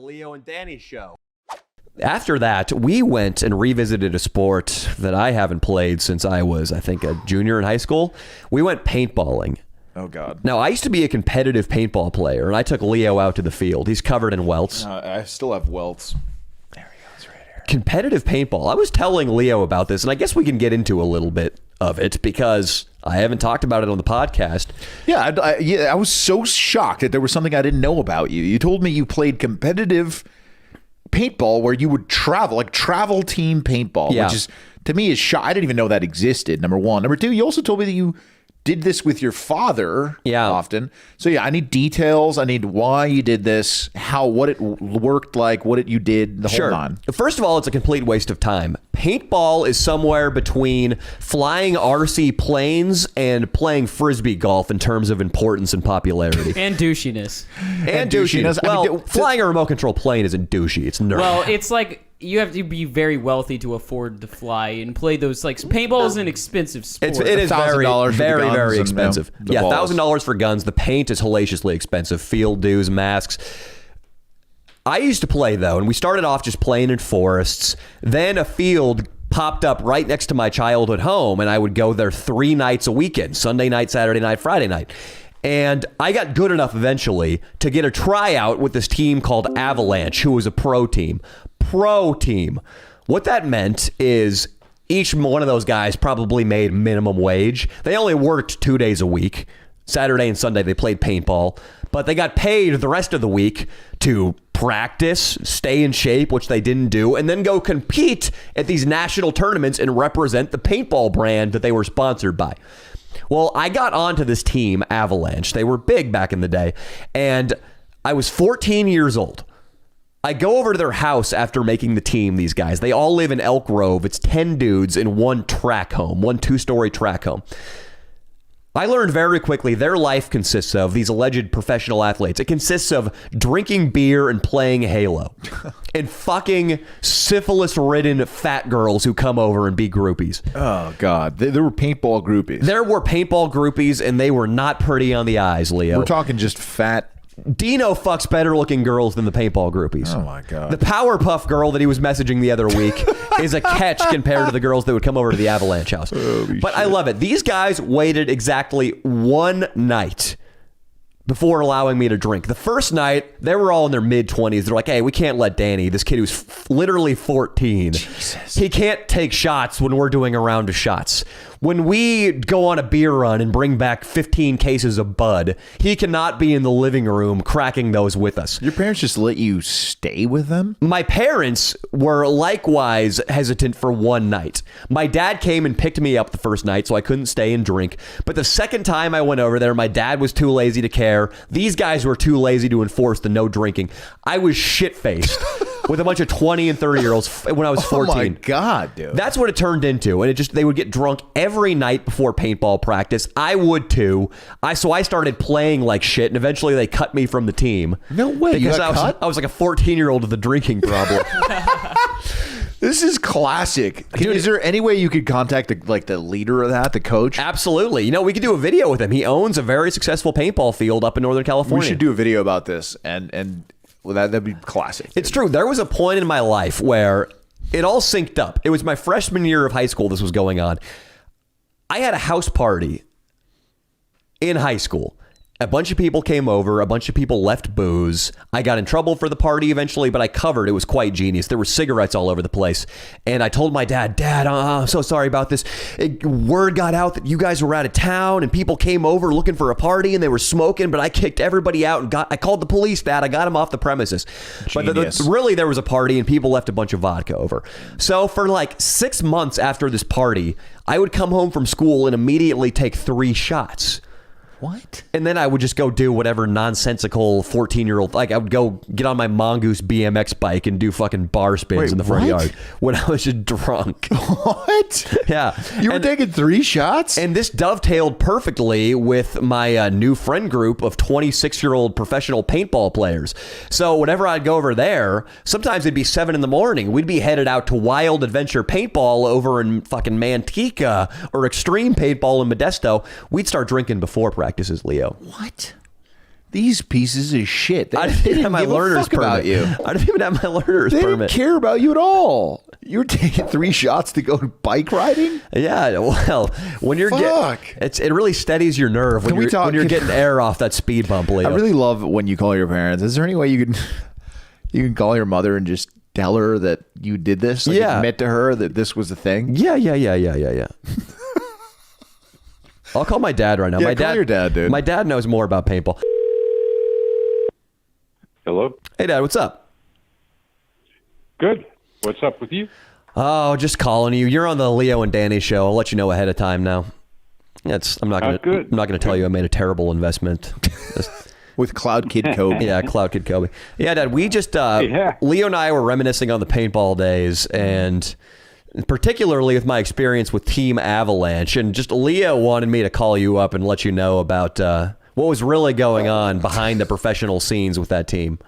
Leo and Danny show. After that, we went and revisited a sport that I haven't played since I was, I think, a junior in high school. We went paintballing. Oh, God. Now, I used to be a competitive paintball player, and I took Leo out to the field. He's covered in welts. I still have welts. There he goes, right here. Competitive paintball. I was telling Leo about this, and I guess we can get into a little bit of it because I haven't talked about it on the podcast. Yeah, I was so shocked that there was something I didn't know about you. You told me you played competitive paintball where you would travel, like travel team paintball, Yeah. which is, to me, is shock. I didn't even know that existed, number one. Number two, you also told me that you did this with your father often. So, yeah, I need details. I need why you did this, what it worked like, you did, the whole nine. First of all, it's a complete waste of time. Paintball is somewhere between flying RC planes and playing frisbee golf in terms of importance and popularity. And douchiness. And douchiness. Well, flying a remote control plane isn't douchey. It's nerd. Well, it's like you have to be very wealthy to afford to fly and play those. Like paintball is an expensive sport. It is very, very, very and, expensive. the Yeah, balls. $1,000 for guns. The paint is hellaciously expensive. Field dues, masks. I used to play, though, and we started off just playing in forests. Then a field popped up right next to my childhood home, and I would go there 3 nights a weekend, Sunday night, Saturday night, Friday night. And I got good enough eventually to get a tryout with this team called Avalanche, who was a pro team. Pro team. What that meant is each one of those guys probably made minimum wage. They only worked 2 days a week. Saturday and Sunday they played paintball, but they got paid the rest of the week to practice, stay in shape, which they didn't do, and then go compete at these national tournaments and represent the paintball brand that they were sponsored by. Well, I got onto this team, Avalanche. They were big back in the day, and I was 14 years old. I go over to their house after making the team, these guys. They all live in Elk Grove. It's 10 dudes in one track home, one 2-story track home. I learned very quickly their life consists of these alleged professional athletes. It consists of drinking beer and playing Halo and fucking syphilis-ridden fat girls who come over and be groupies. Oh, God. There were paintball groupies. There were paintball groupies, and they were not pretty on the eyes, Leo. We're talking just fat. Dino fucks better looking girls than the paintball groupies. Oh, my God. The Powerpuff girl that he was messaging the other week is a catch compared to the girls that would come over to the Avalanche house. But I love it. These guys waited exactly 1 night before allowing me to drink. The first night, they were all in their mid-20s. They're like, hey, we can't let Danny, this kid who's literally 14, Jesus. He can't take shots when we're doing a round of shots. When we go on a beer run and bring back 15 cases of Bud, he cannot be in the living room cracking those with us. Your parents just let you stay with them? My parents were likewise hesitant for 1 night. My dad came and picked me up the first night, so I couldn't stay and drink. But the second time I went over there, my dad was too lazy to care. These guys were too lazy to enforce the no drinking. I was shit-faced with a bunch of 20 and 30-year-olds when I was 14. Oh, my God, dude. That's what it turned into. And they would get drunk every night before paintball practice. I would too. So I started playing like shit, and eventually they cut me from the team. No way. Because You got cut? I was like a 14-year-old with a drinking problem. This is classic. Is there any way you could contact the leader of that, the coach? Absolutely. We could do a video with him. He owns a very successful paintball field up in Northern California. We should do a video about this, and well, that'd be classic. It's true. There was a point in my life where it all synced up. It was my freshman year of high school this was going on. I had a house party in high school. A bunch of people came over. A bunch of people left booze. I got in trouble for the party eventually, but I covered. It was quite genius. There were cigarettes all over the place. And I told my dad, I'm so sorry about this. Word got out that you guys were out of town and people came over looking for a party and they were smoking, but I kicked everybody out and I called the police, Dad. I got them off the premises. Genius. But really there was a party and people left a bunch of vodka over. So for like 6 months after this party, I would come home from school and immediately take 3 shots. What? And then I would just go do whatever nonsensical 14-year-old, like I would go get on my Mongoose BMX bike and do fucking bar spins in the front yard when I was just drunk. What? Yeah. You were taking 3 shots? And this dovetailed perfectly with my new friend group of 26-year-old professional paintball players. So whenever I'd go over there, sometimes it'd be 7 in the morning. We'd be headed out to Wild Adventure Paintball over in fucking Manteca or Extreme Paintball in Modesto. We'd start drinking before practices, Leo. What? these pieces of shit. I didn't have my learner's permit. About you. I didn't even have my learner's They permit. didn't care about you at all. You were taking 3 shots to go bike riding? Yeah, well, when you're it really steadies your nerve when you're getting air off that speed bump, Leo. I really love when you call your parents. Is there any way you can call your mother and just tell her that you did this? Like, admit to her that this was a thing? Yeah. I'll call my dad right now. Yeah, call your dad, dude. My dad knows more about paintball. Hello? Hey, Dad, what's up? Good. What's up with you? Oh, just calling you. You're on the Leo and Danny show. I'll let you know ahead of time now. I'm not gonna tell you I made a terrible investment. With Cloud Kid Kobe. Yeah, Cloud Kid Kobe. Yeah, Dad, we just Leo and I were reminiscing on the paintball days, and particularly with my experience with Team Avalanche, and just Leo wanted me to call you up and let you know about what was really going on behind the professional scenes with that team.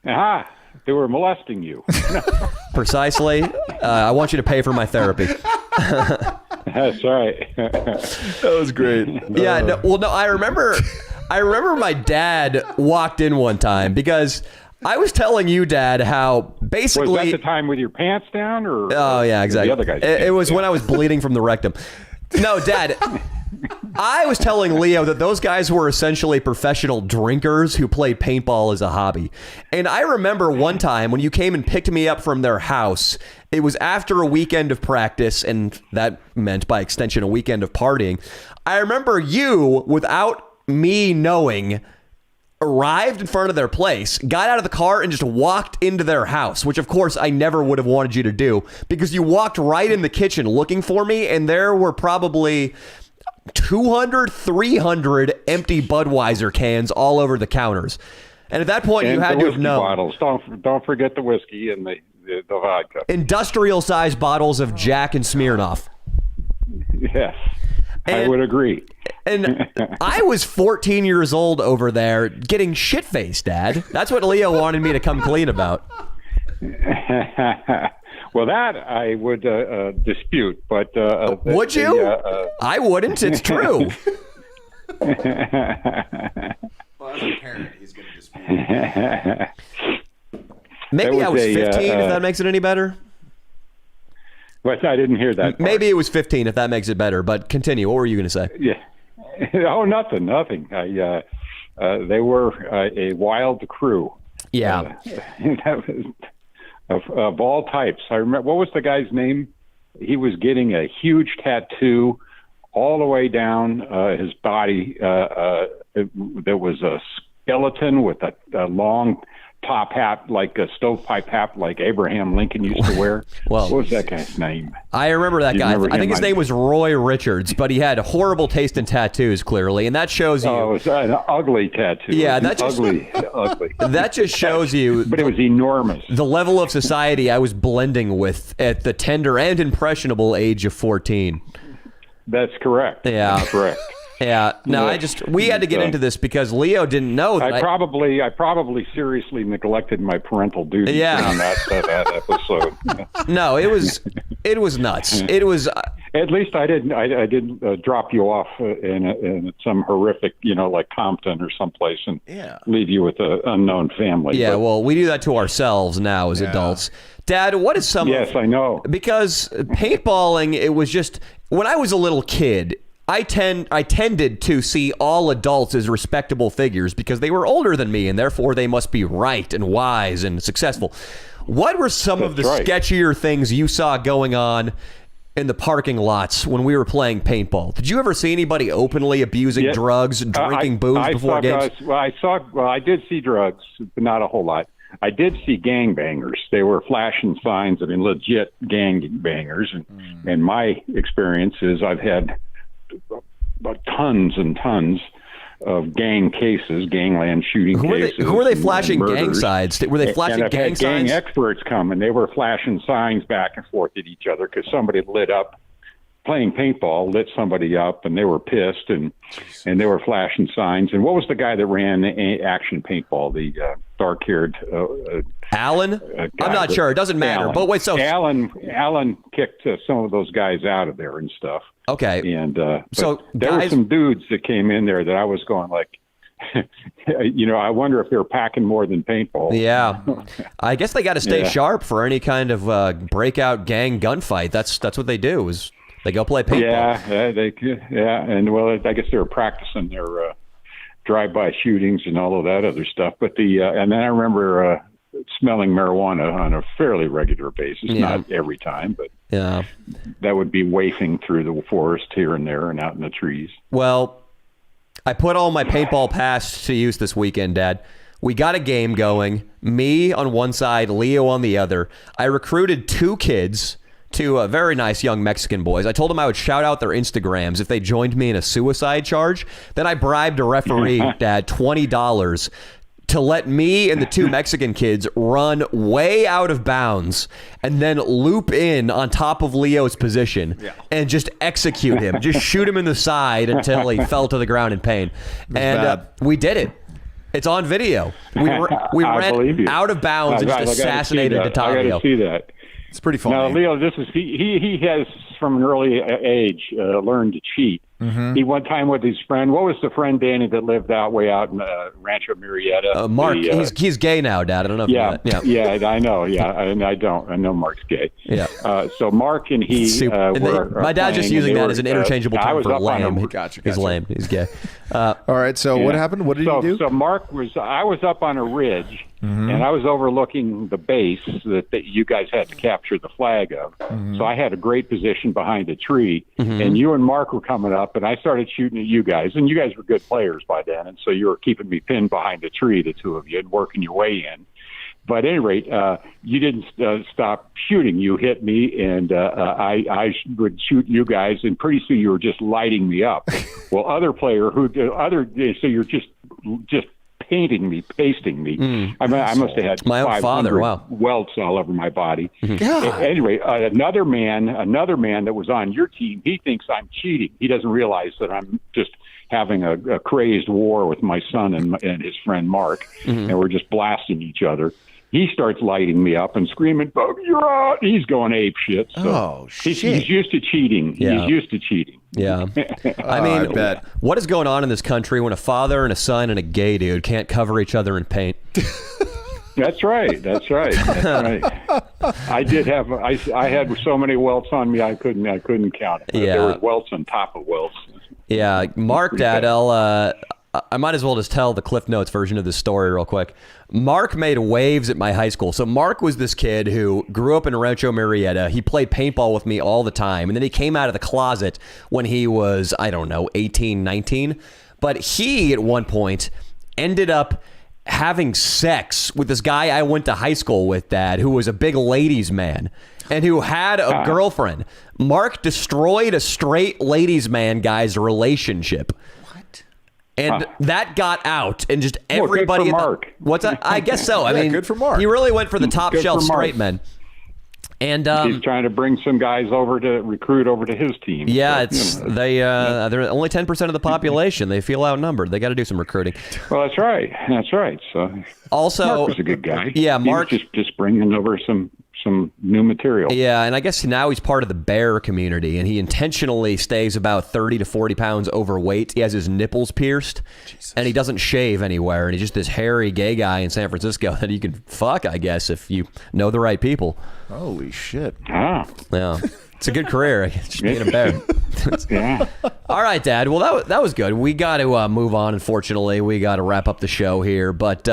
Aha! They were molesting you. Precisely. I want you to pay for my therapy. That's right. That was great. Yeah. I remember my dad walked in one time because I was telling you, Dad, how basically... Was that the time with your pants down? Or oh, yeah, exactly. The other guys it was when I was bleeding from the rectum. No, Dad... I was telling Leo that those guys were essentially professional drinkers who played paintball as a hobby. And I remember one time when you came and picked me up from their house, it was after a weekend of practice, and that meant by extension a weekend of partying. I remember you, without me knowing, arrived in front of their place, got out of the car, and just walked into their house, which of course I never would have wanted you to do, because you walked right in the kitchen looking for me, and there were probably 200, 300 empty Budweiser cans all over the counters. And at that point, you had to have known. Bottles. Don't forget the whiskey and the vodka. Industrial-sized bottles of Jack and Smirnoff. Yes, I would agree. And I was 14 years old over there getting shit-faced, Dad. That's what Leo wanted me to come clean about. Well, that I would dispute, but... would you? I wouldn't. It's true. Well, as a parent, he's going to dispute. Maybe I was 15, if that makes it any better. But I didn't hear that part. Maybe it was 15, if that makes it better. But continue. What were you going to say? Yeah. Oh, nothing. They were a wild crew. Yeah. That was... Of all types. I remember, what was the guy's name? He was getting a huge tattoo all the way down his body. There was a skeleton with a long top hat, like a stovepipe hat, like Abraham Lincoln used to wear. Well, what was that guy's name? I remember that guy. I think his name was Roy Richards, but he had horrible taste in tattoos, clearly, and that shows you. Oh, it was an ugly tattoo. Yeah, that just ugly. That just shows you. But it was enormous. The level of society I was blending with at the tender and impressionable age of 14. That's correct. Yeah, that's correct. Yeah. No, we had to get into this because Leo didn't know that. I probably seriously neglected my parental duties on that episode. No, it was nuts. It was. At least I didn't drop you off in some horrific, like Compton or someplace and leave you with an unknown family. Yeah. Well, we do that to ourselves now as adults. Dad, what is some? Yes, I know. Because paintballing, it was just when I was a little kid. I tended to see all adults as respectable figures because they were older than me and therefore they must be right and wise and successful. What were some of the sketchier things you saw going on in the parking lots when we were playing paintball? Did you ever see anybody openly abusing drugs and drinking booze before games? I did see drugs, but not a whole lot. I did see gangbangers. They were flashing signs of legit gangbangers. And my experience is I've had tons and tons of gang cases, gangland shooting cases. Who were they flashing gang signs? Were they flashing gang signs? Gang experts come, and they were flashing signs back and forth at each other because somebody lit up, playing paintball, lit somebody up, and they were pissed, and they were flashing signs. And what was the guy that ran Action Paintball, the dark-haired Alan? I'm not sure. It doesn't matter. Alan. But wait, so Alan kicked some of those guys out of there and stuff. Okay. And so there were some dudes that came in there that I was going like, I wonder if they're packing more than paintball. Yeah, I guess they got to stay sharp for any kind of breakout gang gunfight. That's what they do. Is they go play paintball? And well, I guess they were practicing their drive-by shootings and all of that other stuff. But and then I remember smelling marijuana on a fairly regular basis, not every time, but that would be wafting through the forest here and there and out in the trees. Well, I put all my paintball pass to use this weekend, Dad. We got a game going, me on one side, Leo on the other. I recruited 2 kids, 2 very nice young Mexican boys. I told them I would shout out their Instagrams if they joined me in a suicide charge. Then I bribed a referee, Dad, $20 to let me and the 2 Mexican kids run way out of bounds and then loop in on top of Leo's position and just execute him. Just shoot him in the side until he fell to the ground in pain. And we did it. It's on video. We ran out of bounds and just assassinated Dottavio. I got to see that. It's pretty funny. Now, Leo, this is he has from an early age learned to cheat. Mm-hmm. He one time with his friend. What was the friend, Danny, that lived way out in Rancho Marietta? Mark. He's gay now, Dad. I don't know. If I know. Yeah, I don't. I know Mark's gay. Yeah. So Mark and he were. My dad's just using that as an interchangeable term for lame. Gotcha. He's lame. He's gay. All right. So what happened? What did he do? So Mark was. I was up on a ridge. Mm-hmm. And I was overlooking the base that you guys had to capture the flag of. Mm-hmm. So I had a great position behind a tree, and you and Mark were coming up, and I started shooting at you guys. And you guys were good players by then, and so you were keeping me pinned behind a tree, the 2 of you, and working your way in. But at any rate, you didn't stop shooting. You hit me, and I would shoot you guys, and pretty soon you were just lighting me up. Well, so you're just painting me, pasting me. I mean, I must have had my own father. Wow, welts all over my body. Anyway, another man that was on your team, he thinks I'm cheating. He doesn't realize that I'm just having a crazed war with my son and his friend Mark, and we're just blasting each other. He starts lighting me up and screaming, "Bug, you're out!" He's going ape shit. So he's used to cheating. Yeah. He's used to cheating. Yeah. I mean, I bet. What is going on in this country when a father and a son and a gay dude can't cover each other in paint? That's right. I did have. I had so many welts on me I couldn't count it. Yeah. There were welts on top of welts. Yeah, Mark, Dad, I might as well just tell the Cliff Notes version of this story real quick. Mark made waves at my high school. So Mark was this kid who grew up in Rancho Marietta. He played paintball with me all the time. And then he came out of the closet when he was, 18, 19. But he, at one point, ended up having sex with this guy I went to high school with, Dad, who was a big ladies' man and who had a girlfriend. Mark destroyed a straight ladies' man guy's relationship. And that got out, and just everybody. Good for Mark. What's that? I guess so. I mean, good for Mark. He really went for the top shelf straight men. And he's trying to bring some guys over to recruit over to his team. Yeah, they're only 10% of the population. They feel outnumbered. They got to do some recruiting. Well, that's right. So also, Mark was a good guy. Yeah, Mark just bringing over some new material. Yeah, and I guess now he's part of the bear community, and he intentionally stays about 30 to 40 pounds overweight. He has his nipples pierced, and he doesn't shave anywhere, and he's just this hairy gay guy in San Francisco that you can fuck, I guess, if you know the right people. Holy shit. Ah. Yeah. It's a good career, just being a bear. Yeah. All right, Dad. Well, that was good. We got to move on, unfortunately. We got to wrap up the show here, but